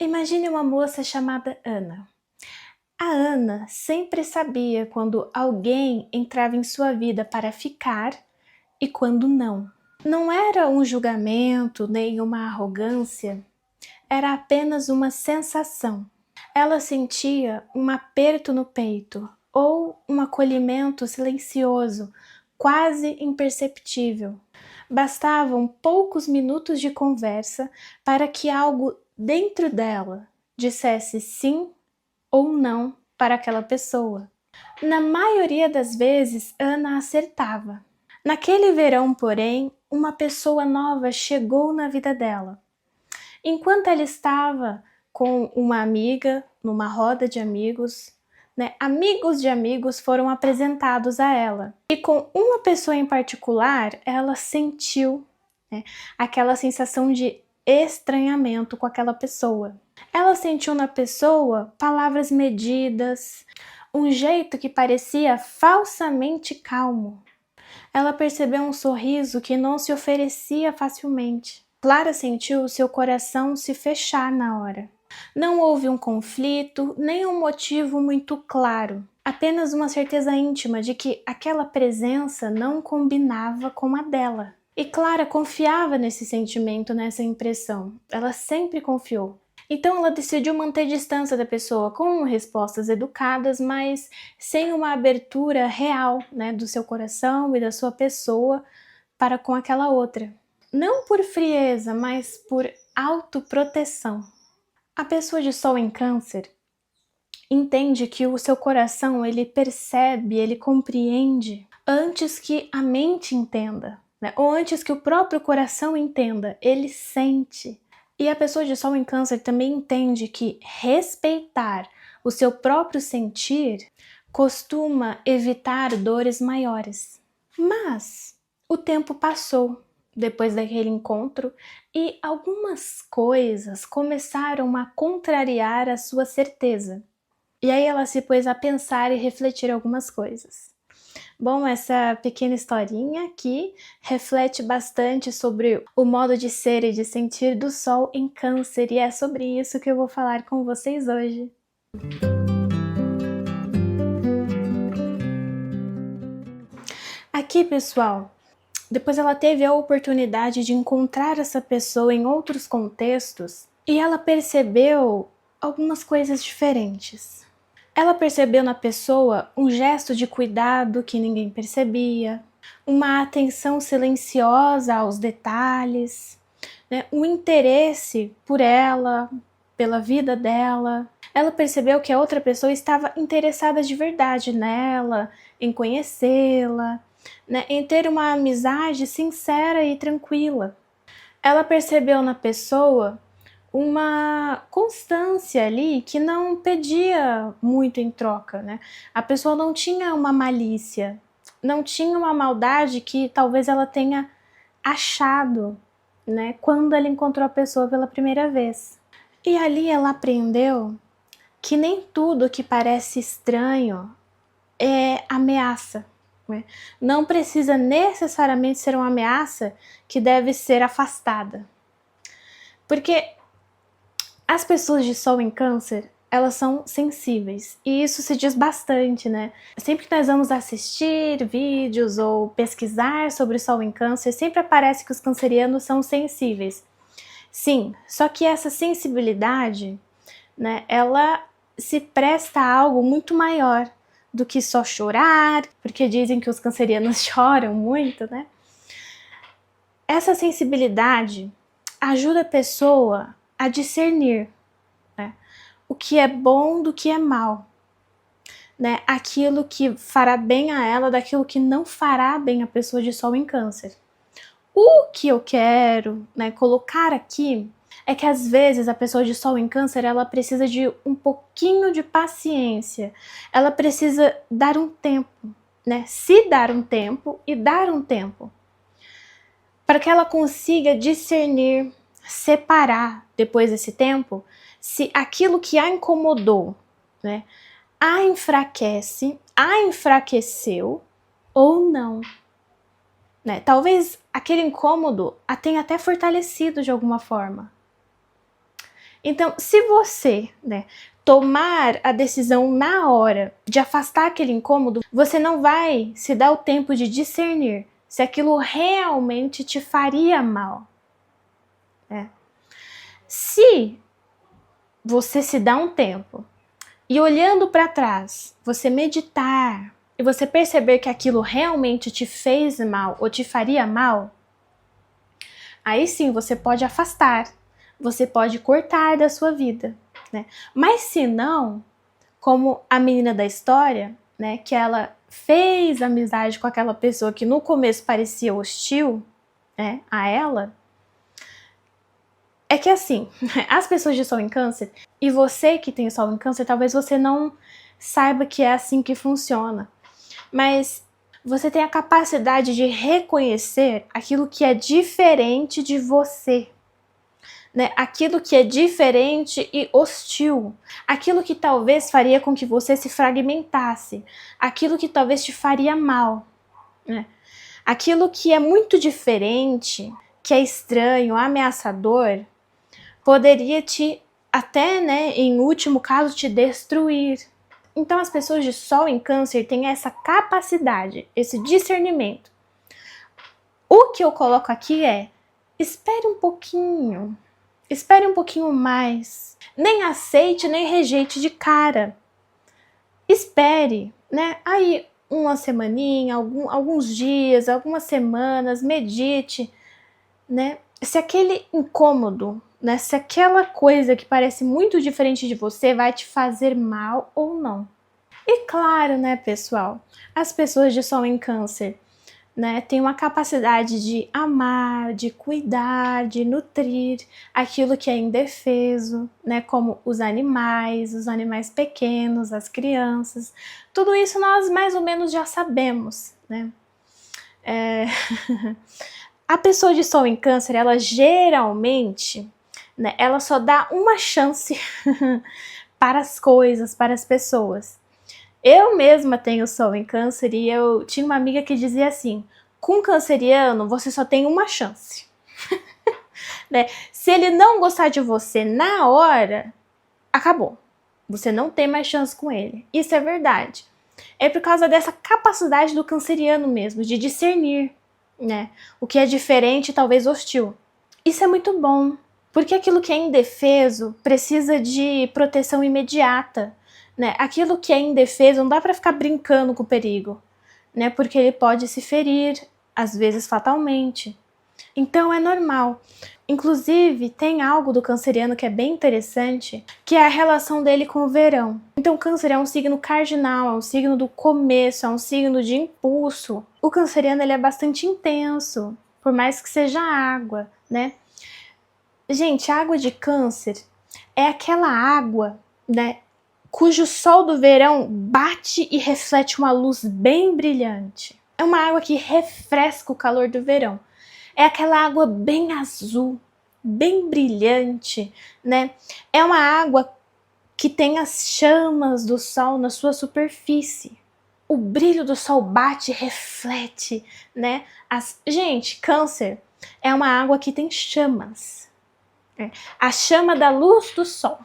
Imagine uma moça chamada Ana. A Ana sempre sabia quando alguém entrava em sua vida para ficar e quando não. Não era um julgamento nem uma arrogância, era apenas uma sensação. Ela sentia um aperto no peito ou um acolhimento silencioso, quase imperceptível. Bastavam poucos minutos de conversa para que algo dentro dela dissesse sim ou não para aquela pessoa. Na maioria das vezes, Ana acertava. Naquele verão, porém, uma pessoa nova chegou na vida dela. Enquanto ela estava com uma amiga, numa roda de amigos, amigos de amigos foram apresentados a ela. E com uma pessoa em particular, ela sentiu aquela sensação de estranhamento com aquela pessoa. Ela sentiu na pessoa palavras medidas, um jeito que parecia falsamente calmo. Ela percebeu um sorriso que não se oferecia facilmente. Clara sentiu seu coração se fechar na hora. Não houve um conflito, nem um motivo muito claro. Apenas uma certeza íntima de que aquela presença não combinava com a dela. E Clara confiava nesse sentimento, nessa impressão. Ela sempre confiou. Então ela decidiu manter distância da pessoa com respostas educadas, mas sem uma abertura real, do seu coração e da sua pessoa para com aquela outra. Não por frieza, mas por autoproteção. A pessoa de Sol em Câncer entende que o seu coração, ele percebe, ele compreende antes que a mente entenda, ou antes que o próprio coração entenda, ele sente. E a pessoa de Sol em Câncer também entende que respeitar o seu próprio sentir costuma evitar dores maiores. Mas o tempo passou depois daquele encontro e algumas coisas começaram a contrariar a sua certeza. E aí ela se pôs a pensar e refletir algumas coisas. Bom, essa pequena historinha aqui reflete bastante sobre o modo de ser e de sentir do Sol em Câncer, e é sobre isso que eu vou falar com vocês hoje. Aqui, pessoal, depois ela teve a oportunidade de encontrar essa pessoa em outros contextos e ela percebeu algumas coisas diferentes. Ela percebeu na pessoa um gesto de cuidado que ninguém percebia, uma atenção silenciosa aos detalhes, um interesse por ela, pela vida dela. Ela percebeu que a outra pessoa estava interessada de verdade nela, em conhecê-la, em ter uma amizade sincera e tranquila. Ela percebeu na pessoa uma constância ali que não pedia muito em troca, A pessoa não tinha uma malícia, não tinha uma maldade que talvez ela tenha achado, quando ela encontrou a pessoa pela primeira vez. E ali ela aprendeu que nem tudo que parece estranho é ameaça. Não precisa necessariamente ser uma ameaça que deve ser afastada. Porque as pessoas de Sol em Câncer, elas são sensíveis, e isso se diz bastante, Sempre que nós vamos assistir vídeos ou pesquisar sobre Sol em Câncer, sempre aparece que os cancerianos são sensíveis. Sim, só que essa sensibilidade, ela se presta a algo muito maior do que só chorar, porque dizem que os cancerianos choram muito, Essa sensibilidade ajuda a pessoa a discernir o que é bom do que é mal, aquilo que fará bem a ela daquilo que não fará bem a pessoa de Sol em Câncer. O que eu quero colocar aqui é que às vezes a pessoa de Sol em Câncer, ela precisa de um pouquinho de paciência, ela precisa dar um tempo, se dar um tempo e dar um tempo, para que ela consiga discernir, separar depois desse tempo, se aquilo que a incomodou, a enfraquece, a enfraqueceu ou não. Talvez aquele incômodo a tenha até fortalecido de alguma forma. Então, se você, né, tomar a decisão na hora de afastar aquele incômodo, você não vai se dar o tempo de discernir se aquilo realmente te faria mal. Se você se dá um tempo e olhando para trás, você meditar e você perceber que aquilo realmente te fez mal ou te faria mal, aí sim você pode afastar, você pode cortar da sua vida, né? Mas se não, como a menina da história, né, que ela fez amizade com aquela pessoa que no começo parecia hostil, né, a ela, é que assim, as pessoas de Sol em Câncer, e você que tem Sol em Câncer, talvez você não saiba que é assim que funciona, mas você tem a capacidade de reconhecer aquilo que é diferente de você, né? Aquilo que é diferente e hostil, aquilo que talvez faria com que você se fragmentasse, aquilo que talvez te faria mal, né? Aquilo que é muito diferente, que é estranho, ameaçador, poderia te, até, né, em último caso, te destruir. Então as pessoas de Sol em Câncer têm essa capacidade, esse discernimento. O que eu coloco aqui é, espere um pouquinho mais. Nem aceite, nem rejeite de cara. Espere, né? Aí uma semaninha, alguns dias, algumas semanas, medite, né? Se aquele incômodo, né? Se aquela coisa que parece muito diferente de você vai te fazer mal ou não. E claro, né, pessoal, as pessoas de Sol em Câncer, né, têm uma capacidade de amar, de cuidar, de nutrir aquilo que é indefeso, né, como os animais pequenos, as crianças. Tudo isso nós mais ou menos já sabemos, né? A pessoa de Sol em Câncer, ela geralmente, né, ela só dá uma chance para as coisas, para as pessoas. Eu mesma tenho Sol em Câncer e eu tinha uma amiga que dizia assim, com canceriano você só tem uma chance. Né? Se ele não gostar de você na hora, acabou. Você não tem mais chance com ele. Isso é verdade. É por causa dessa capacidade do canceriano mesmo, de discernir, né, o que é diferente, talvez hostil. Isso é muito bom, porque aquilo que é indefeso precisa de proteção imediata, né? Aquilo que é indefeso não dá para ficar brincando com o perigo, né? Porque ele pode se ferir, às vezes fatalmente. Então é normal. Inclusive, tem algo do canceriano que é bem interessante, que é a relação dele com o verão. Então, o câncer é um signo cardinal, é um signo do começo, é um signo de impulso. O canceriano ele é bastante intenso, por mais que seja água, né? Gente, a água de Câncer é aquela água, né, cujo sol do verão bate e reflete uma luz bem brilhante. É uma água que refresca o calor do verão. É aquela água bem azul, bem brilhante, né? É uma água que tem as chamas do sol na sua superfície. O brilho do sol bate e reflete, né? Gente, Câncer é uma água que tem chamas. A chama da luz do sol.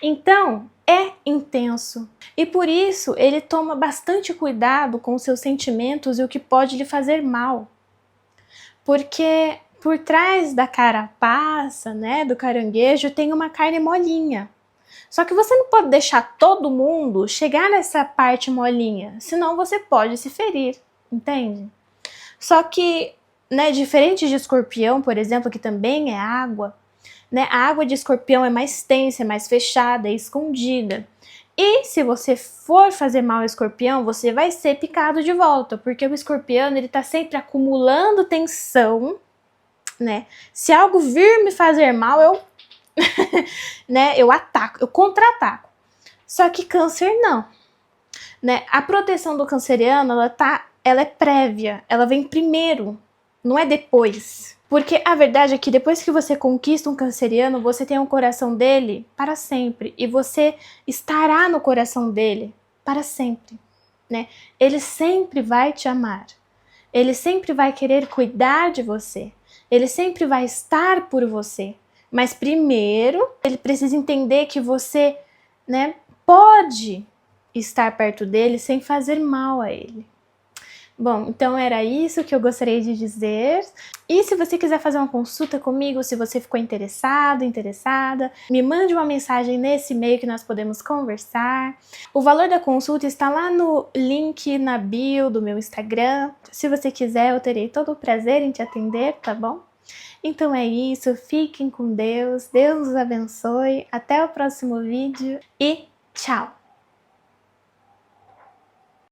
Então, é intenso. E por isso, ele toma bastante cuidado com os seus sentimentos e o que pode lhe fazer mal. Porque por trás da carapaça, né, do caranguejo, tem uma carne molinha. Só que você não pode deixar todo mundo chegar nessa parte molinha, senão você pode se ferir, entende? Só que, né, diferente de escorpião, por exemplo, que também é água, né, a água de escorpião é mais tensa, é mais fechada, é escondida. E se você for fazer mal ao escorpião, você vai ser picado de volta, porque o escorpião ele tá sempre acumulando tensão, né? Se algo vir me fazer mal, eu, né, eu ataco, eu contra-ataco. Só que Câncer não, né? A proteção do canceriano, ela é prévia, ela vem primeiro, não é depois. Porque a verdade é que depois que você conquista um canceriano, você tem o coração dele para sempre. E você estará no coração dele para sempre, né? Ele sempre vai te amar. Ele sempre vai querer cuidar de você. Ele sempre vai estar por você. Mas primeiro, ele precisa entender que você, né, pode estar perto dele sem fazer mal a ele. Bom, então era isso que eu gostaria de dizer. E se você quiser fazer uma consulta comigo, se você ficou interessado, interessada, me mande uma mensagem nesse e-mail que nós podemos conversar. O valor da consulta está lá no link na bio do meu Instagram. Se você quiser, eu terei todo o prazer em te atender, tá bom? Então é isso, fiquem com Deus, Deus os abençoe, até o próximo vídeo e tchau!